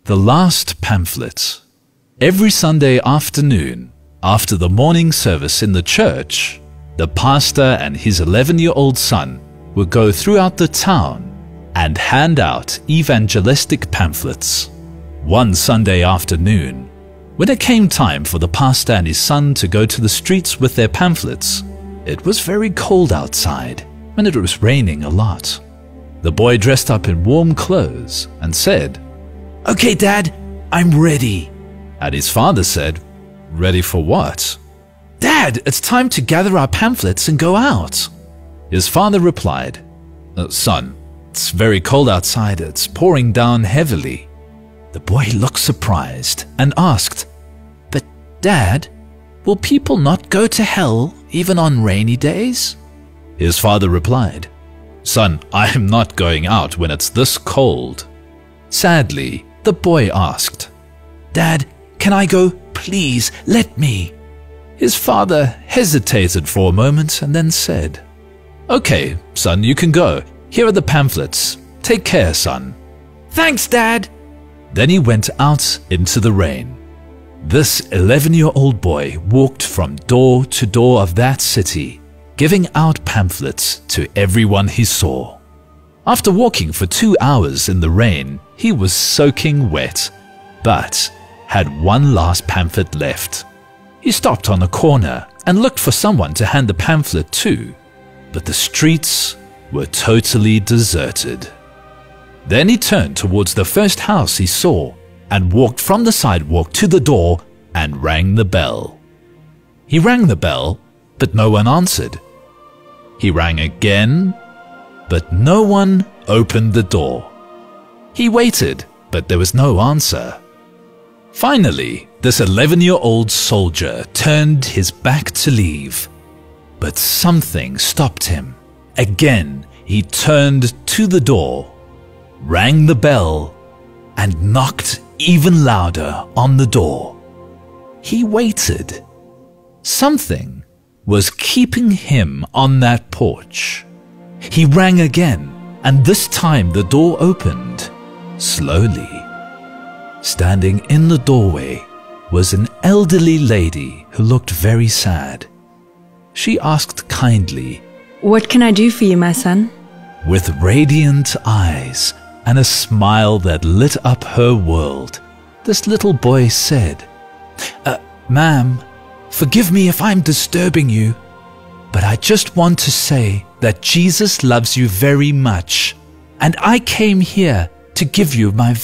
The last pamphlet. Every Sunday afternoon, after the morning service in the church, the pastor and his 11-year-old son would go throughout the town and hand out evangelistic pamphlets. One Sunday afternoon, when it came time for the pastor and his son to go to the streets with their pamphlets, it was very cold outside and it was raining a lot. The boy dressed up in warm clothes and said, "Okay, Dad, I'm ready." And his father said, "Ready for what?" "Dad, it's time to gather our pamphlets and go out." His father replied, "Son, it's very cold outside. It's pouring down heavily." The boy looked surprised and asked, "But Dad, will people not go to hell even on rainy days?" His father replied, "Son, I am not going out when it's this cold." Sadly, the boy asked, "Dad, can I go? Please, let me." His father hesitated for a moment and then said, "Okay, son, you can go. Here are the pamphlets. Take care, son." "Thanks, Dad." Then he went out into the rain. This 11-year-old boy walked from door to door of that city, giving out pamphlets to everyone he saw. After walking for 2 hours in the rain, he was soaking wet, but had one last pamphlet left. He stopped on a corner and looked for someone to hand the pamphlet to, but the streets were totally deserted. Then he turned towards the first house he saw and walked from the sidewalk to the door and rang the bell. He rang the bell, but no one answered. He rang again, but no one opened the door. He waited, but there was no answer. Finally, this 11-year-old soldier turned his back to leave, but something stopped him. Again, he turned to the door, rang the bell, and knocked even louder on the door. He waited. Something was keeping him on that porch. He rang again, and this time the door opened, slowly. Standing in the doorway was an elderly lady who looked very sad. She asked kindly, "What can I do for you, my son?" With radiant eyes and a smile that lit up her world, this little boy said, "Ma'am, forgive me if I'm disturbing you, but I just want to say that Jesus loves you very much, and I came here to give you my